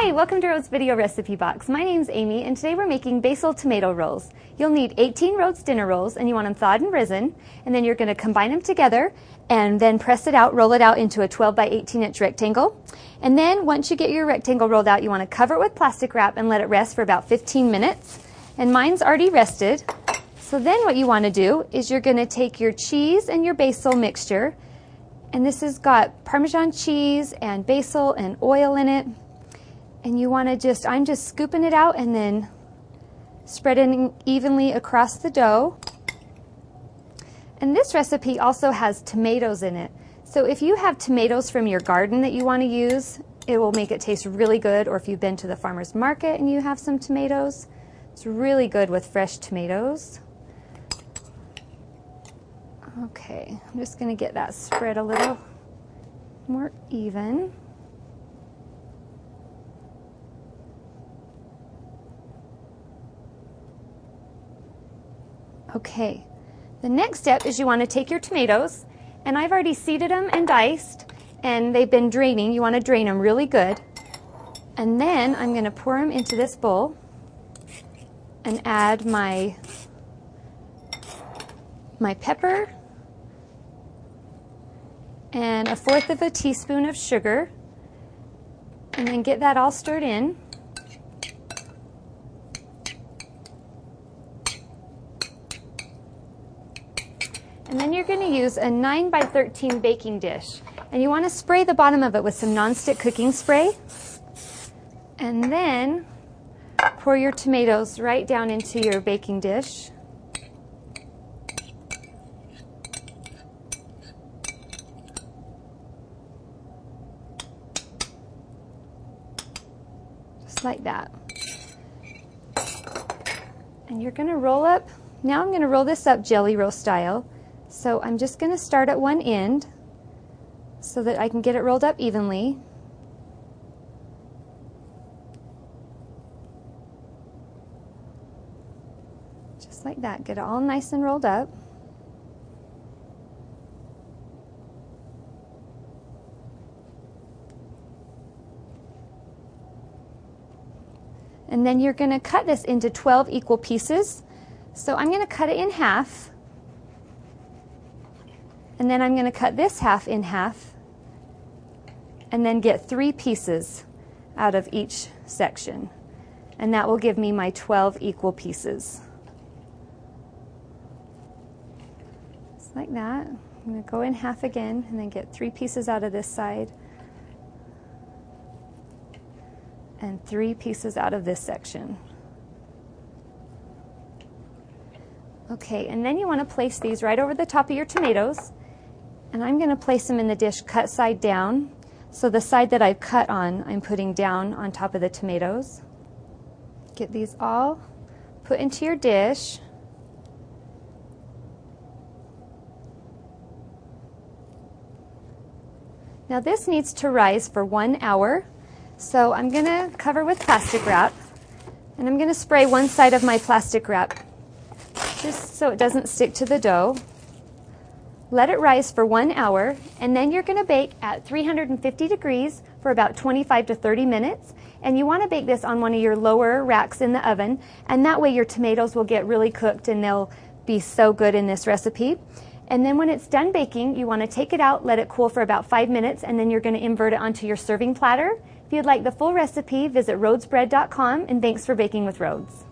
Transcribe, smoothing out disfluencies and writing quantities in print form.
Hi, welcome to Rhodes Video Recipe Box. My name's Amy and today we're making basil tomato rolls. You'll need 18 Rhodes dinner rolls and you want them thawed and risen, and then you're going to combine them together and then press it out, roll it out into a 12 by 18 inch rectangle. And then once you get your rectangle rolled out, you want to cover it with plastic wrap and let it rest for about 15 minutes. And mine's already rested. So then what you want to do is you're going to take your cheese and your basil mixture, and this has got Parmesan cheese and basil and oil in it. And you want to I'm just scooping it out and then spreading evenly across the dough. And this recipe also has tomatoes in it. So if you have tomatoes from your garden that you want to use, it will make it taste really good. Or if you've been to the farmer's market and you have some tomatoes, it's really good with fresh tomatoes. Okay, I'm just going to get that spread a little more even. Okay, the next step is you want to take your tomatoes, and I've already seeded them and diced, and they've been draining. You want to drain them really good. And then I'm going to pour them into this bowl and add my pepper and 1/4 teaspoon of sugar, and then get that all stirred in. And then you're going to use a 9 by 13 baking dish. And you want to spray the bottom of it with some nonstick cooking spray. And then pour your tomatoes right down into your baking dish. Just like that. And you're going to roll up. Now I'm going to roll this up jelly roll style. So I'm just going to start at one end so that I can get it rolled up evenly. Just like that. Get it all nice and rolled up. And then you're going to cut this into 12 equal pieces. So I'm going to cut it in half. And then I'm going to cut this half in half and then get 3 pieces out of each section. And that will give me my 12 equal pieces. Just like that. I'm going to go in half again and then get 3 pieces out of this side and 3 pieces out of this section. Okay, and then you want to place these right over the top of your tomatoes. And I'm going to place them in the dish cut side down. So the side that I've cut on, I'm putting down on top of the tomatoes. Get these all put into your dish. Now this needs to rise for 1 hour. So I'm going to cover with plastic wrap. And I'm going to spray one side of my plastic wrap just so it doesn't stick to the dough. Let it rise for 1 hour, and then you're going to bake at 350 degrees for about 25 to 30 minutes. And you want to bake this on one of your lower racks in the oven, and that way your tomatoes will get really cooked and they'll be so good in this recipe. And then when it's done baking, you want to take it out, let it cool for about 5 minutes, and then you're going to invert it onto your serving platter. If you'd like the full recipe, visit rhodesbread.com, and thanks for baking with Rhodes.